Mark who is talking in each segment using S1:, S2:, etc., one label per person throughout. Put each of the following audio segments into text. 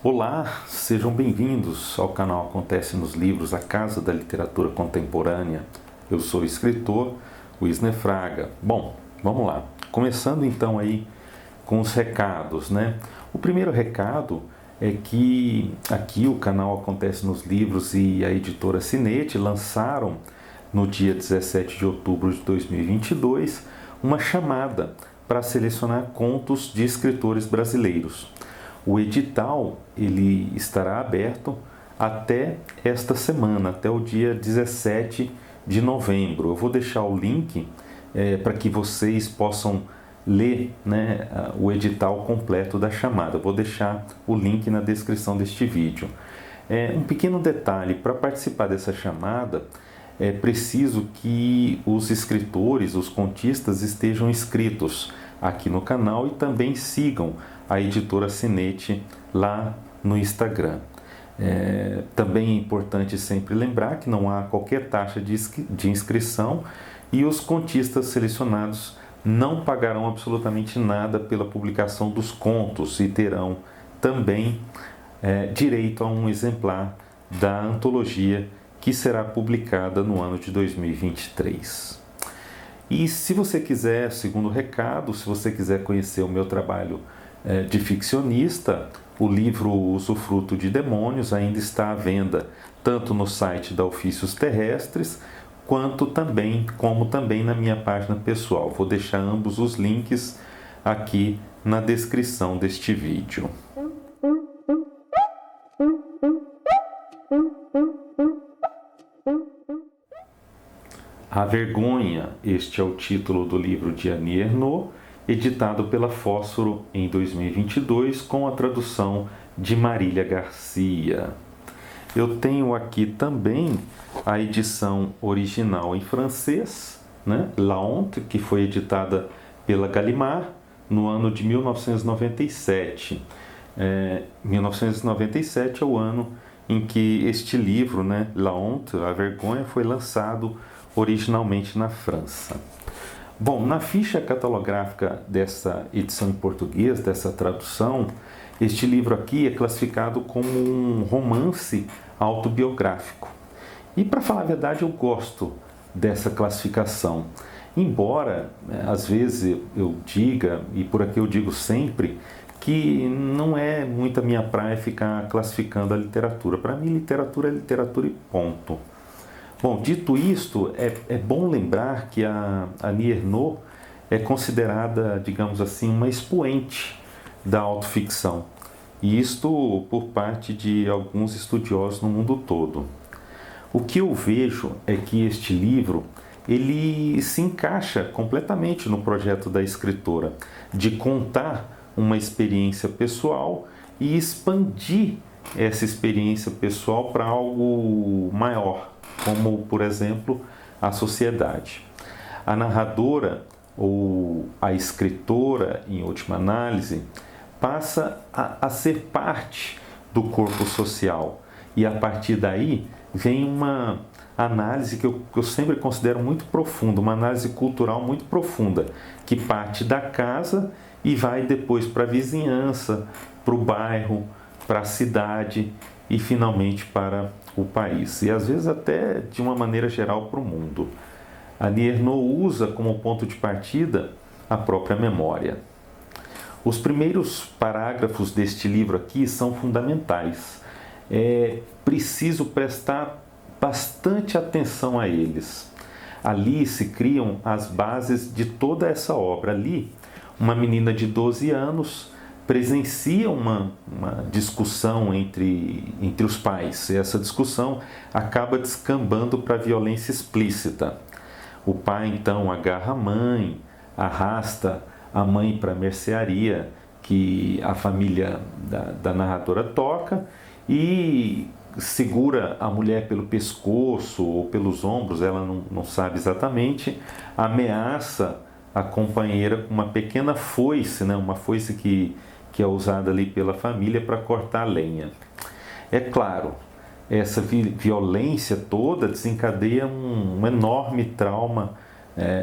S1: Olá, sejam bem-vindos ao canal Acontece nos Livros, a Casa da Literatura Contemporânea. Eu sou o escritor Wisner Fraga. Bom, vamos lá. Começando então aí com os recados, né? O primeiro recado é que aqui o canal Acontece nos Livros e a editora Cinete lançaram no dia 17 de outubro de 2022 uma chamada para selecionar contos de escritores brasileiros. O edital ele estará aberto até esta semana, até o dia 17 de novembro. Eu vou deixar o link para que vocês possam ler, né, o edital completo da chamada. Eu vou deixar o link na descrição deste vídeo. Um pequeno detalhe, para participar dessa chamada é preciso que os escritores, os contistas estejam inscritos aqui no canal e também sigam a editora Cinete lá no Instagram. Também é importante sempre lembrar que não há qualquer taxa de inscrição e os contistas selecionados não pagarão absolutamente nada pela publicação dos contos e terão também direito a um exemplar da antologia que será publicada no ano de 2023. E se você quiser, segundo recado, se você quiser conhecer o meu trabalho de ficcionista, o livro Usufruto de Demônios ainda está à venda, tanto no site da Ofícios Terrestres, como também na minha página pessoal. Vou deixar ambos os links aqui na descrição deste vídeo. A Vergonha, este é o título do livro de Annie Ernaux, editado pela Fósforo em 2022, com a tradução de Marília Garcia. Eu tenho aqui também a edição original em francês, né? La Honte, que foi editada pela Gallimard no ano de 1997. 1997 é o ano em que este livro, né, La Honte, A Vergonha, foi lançado originalmente na França. Bom, na ficha catalográfica dessa edição em português, dessa tradução, este livro aqui é classificado como um romance autobiográfico. E, para falar a verdade, eu gosto dessa classificação. Embora, às vezes, eu diga, e por aqui eu digo sempre, que não é muito a minha praia ficar classificando a literatura. Para mim, literatura é literatura e ponto. Bom, dito isto, é bom lembrar que a Annie Ernaux é considerada, digamos assim, uma expoente da autoficção. E isto por parte de alguns estudiosos no mundo todo. O que eu vejo é que este livro ele se encaixa completamente no projeto da escritora de contar uma experiência pessoal e expandir essa experiência pessoal para algo maior, como, por exemplo, a sociedade. A narradora, ou a escritora, em última análise, passa a ser parte do corpo social. E a partir daí vem uma análise que eu sempre considero muito profunda, uma análise cultural muito profunda, que parte da casa e vai depois para a vizinhança, para o bairro, para a cidade e finalmente para o país, e às vezes até de uma maneira geral para o mundo. Annie Ernaux usa como ponto de partida a própria memória. Os primeiros parágrafos deste livro aqui são fundamentais. É preciso prestar bastante atenção a eles. Ali se criam as bases de toda essa obra. Ali, uma menina de 12 anos presencia uma discussão entre os pais. E essa discussão acaba descambando para a violência explícita. O pai então agarra a mãe, arrasta a mãe para a mercearia que a família da narradora toca e segura a mulher pelo pescoço ou pelos ombros, ela não sabe exatamente, ameaça a companheira com uma pequena foice, né? Uma foice que é usada ali pela família para cortar a lenha. É claro, essa violência toda desencadeia um enorme trauma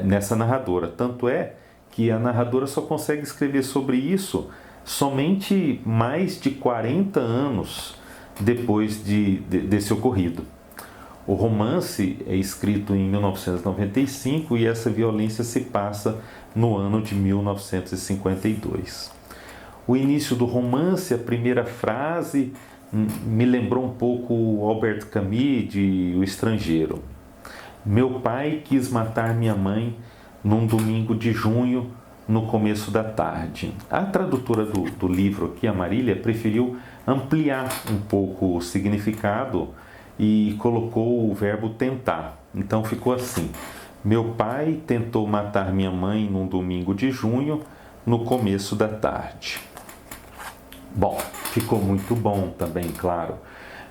S1: nessa narradora. Tanto é que a narradora só consegue escrever sobre isso somente mais de 40 anos depois desse ocorrido. O romance é escrito em 1995 e essa violência se passa no ano de 1952. O início do romance, a primeira frase, me lembrou um pouco o Albert Camus de O Estrangeiro. Meu pai quis matar minha mãe num domingo de junho, no começo da tarde. A tradutora do livro aqui, a Marília, preferiu ampliar um pouco o significado e colocou o verbo tentar. Então ficou assim: meu pai tentou matar minha mãe num domingo de junho, no começo da tarde. Bom, ficou muito bom também, claro.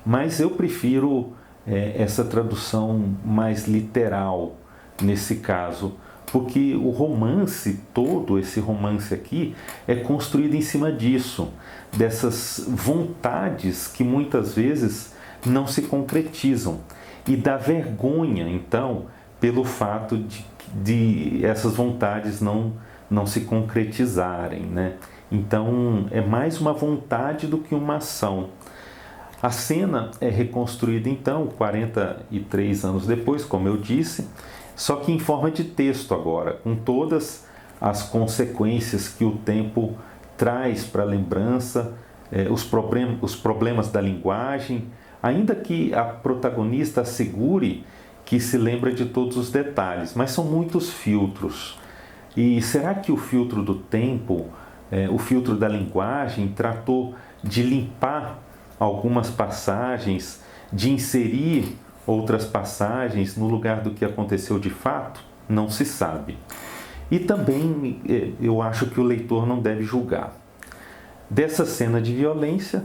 S1: Mas eu prefiro essa tradução mais literal nesse caso, porque o romance todo, esse romance aqui, é construído em cima disso, dessas vontades que muitas vezes não se concretizam, e da vergonha, então, pelo fato de essas vontades não se concretizarem, né? Então, é mais uma vontade do que uma ação. A cena é reconstruída, então, 43 anos depois, como eu disse, só que em forma de texto agora, com todas as consequências que o tempo traz para a lembrança, os problemas da linguagem, ainda que a protagonista assegure que se lembra de todos os detalhes, mas são muitos filtros. E será que o filtro do tempo, o filtro da linguagem, tratou de limpar algumas passagens, de inserir outras passagens no lugar do que aconteceu de fato? Não se sabe. E também eu acho que o leitor não deve julgar. Dessa cena de violência,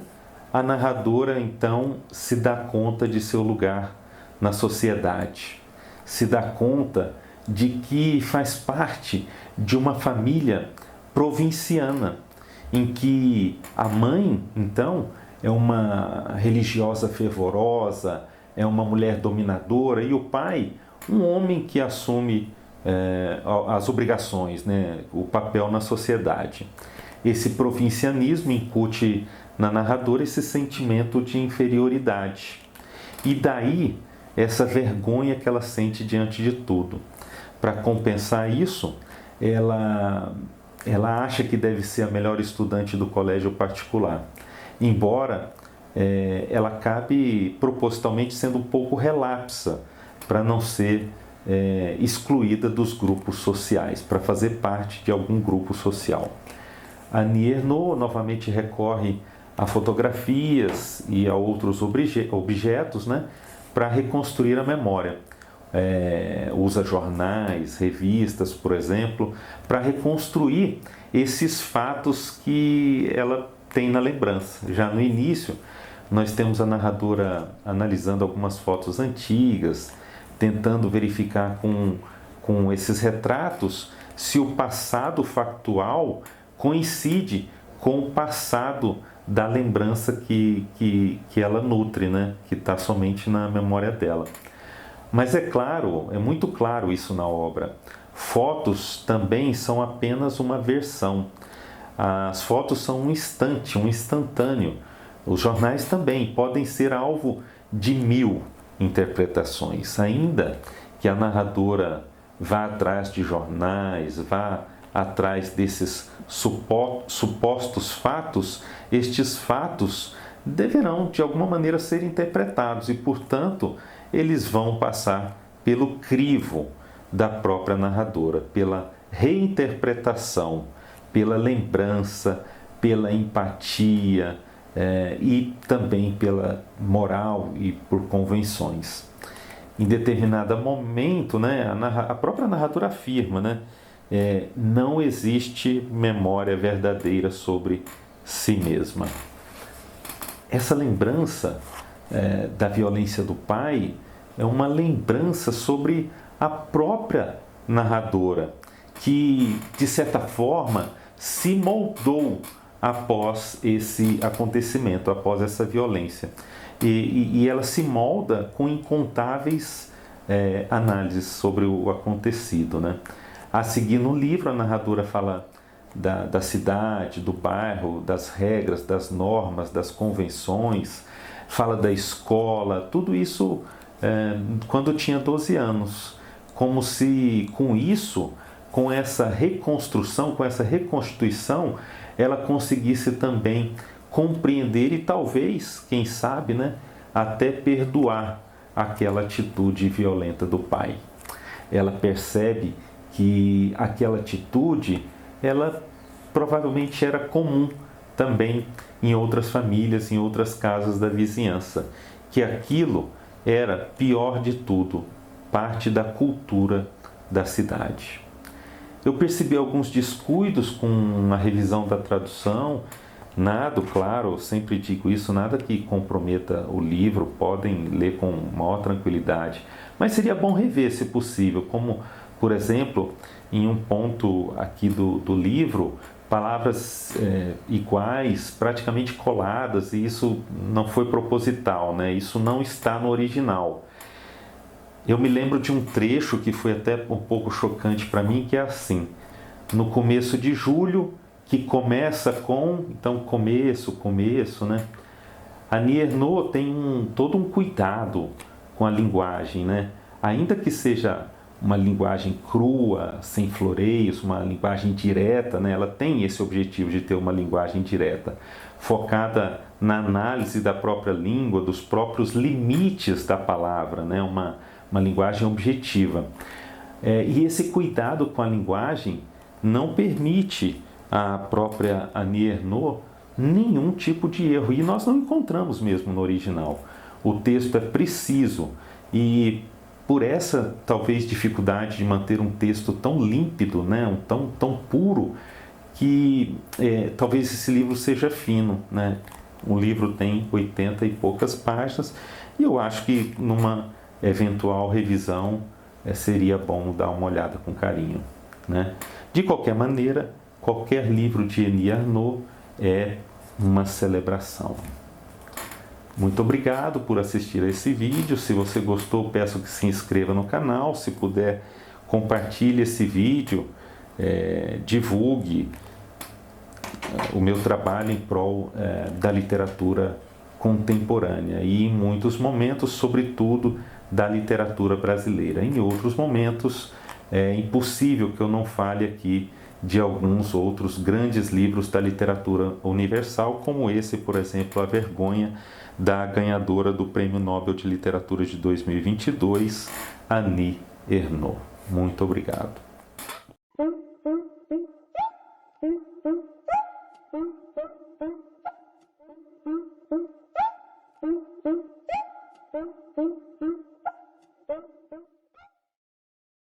S1: a narradora então se dá conta de seu lugar na sociedade, se dá conta de que faz parte de uma família provinciana, em que a mãe, então, é uma religiosa fervorosa, é uma mulher dominadora, e o pai, um homem que assume as obrigações, né, o papel na sociedade. Esse provincianismo incute na narradora esse sentimento de inferioridade. E daí, essa vergonha que ela sente diante de tudo. Para compensar isso, ela acha que deve ser a melhor estudante do colégio particular. Embora ela acabe propositalmente sendo um pouco relapsa, para não ser excluída dos grupos sociais, para fazer parte de algum grupo social. Annie Ernaux novamente recorre a fotografias e a outros objetos, né, para reconstruir a memória. Usa jornais, revistas, por exemplo, para reconstruir esses fatos que ela tem na lembrança. Já no início, nós temos a narradora analisando algumas fotos antigas, tentando verificar com esses retratos se o passado factual coincide com o passado da lembrança que ela nutre, né? Que está somente na memória dela. Mas é claro, é muito claro isso na obra. Fotos também são apenas uma versão. As fotos são um instante, um instantâneo. Os jornais também podem ser alvo de 1000 interpretações. Ainda que a narradora vá atrás de jornais, vá atrás desses supostos fatos, estes fatos deverão de alguma maneira ser interpretados e, portanto, eles vão passar pelo crivo da própria narradora, pela reinterpretação, pela lembrança, pela empatia e também pela moral e por convenções. Em determinado momento, né, a própria narradora afirma, né, não existe memória verdadeira sobre si mesma. Essa lembrança da violência do pai é uma lembrança sobre a própria narradora, que, de certa forma, se moldou após esse acontecimento, após essa violência. E ela se molda com incontáveis análises sobre o acontecido, né? A seguir no livro, a narradora fala da cidade, do bairro, das regras, das normas, das convenções, fala da escola, tudo isso quando eu tinha 12 anos. Como se com isso, com essa reconstrução, com essa reconstituição, ela conseguisse também compreender e talvez, quem sabe, né, até perdoar aquela atitude violenta do pai. Ela percebe que aquela atitude, ela provavelmente era comum também em outras famílias, em outras casas da vizinhança, que aquilo era, pior de tudo, parte da cultura da cidade. Eu percebi alguns descuidos com a revisão da tradução, nada, claro, eu sempre digo isso, nada que comprometa o livro, podem ler com maior tranquilidade, mas seria bom rever, se possível, como, por exemplo, em um ponto aqui do livro, palavras iguais, praticamente coladas, e isso não foi proposital, né? Isso não está no original. Eu me lembro de um trecho que foi até um pouco chocante para mim, que é assim: no começo de julho, que começa com, então começo, né? A Annie Ernaux tem todo um cuidado com a linguagem, né? Ainda que seja uma linguagem crua, sem floreios, uma linguagem direta, né? Ela tem esse objetivo de ter uma linguagem direta, focada na análise da própria língua, dos próprios limites da palavra, né? Uma linguagem objetiva. E esse cuidado com a linguagem não permite à própria Annie Ernaux nenhum tipo de erro, e nós não encontramos mesmo no original. O texto é preciso e por essa talvez dificuldade de manter um texto tão límpido, né, tão puro, que talvez esse livro seja fino, né? O livro tem 80 e poucas páginas e eu acho que numa eventual revisão seria bom dar uma olhada com carinho, né? De qualquer maneira, qualquer livro de Annie Ernaux é uma celebração. Muito obrigado por assistir a esse vídeo. Se você gostou, peço que se inscreva no canal. Se puder, compartilhe esse vídeo, divulgue o meu trabalho em prol da literatura contemporânea e, em muitos momentos, sobretudo, da literatura brasileira. Em outros momentos, é impossível que eu não fale aqui de alguns outros grandes livros da literatura universal, como esse, por exemplo, A Vergonha, da ganhadora do Prêmio Nobel de Literatura de 2022, Annie Ernaux. Muito obrigado.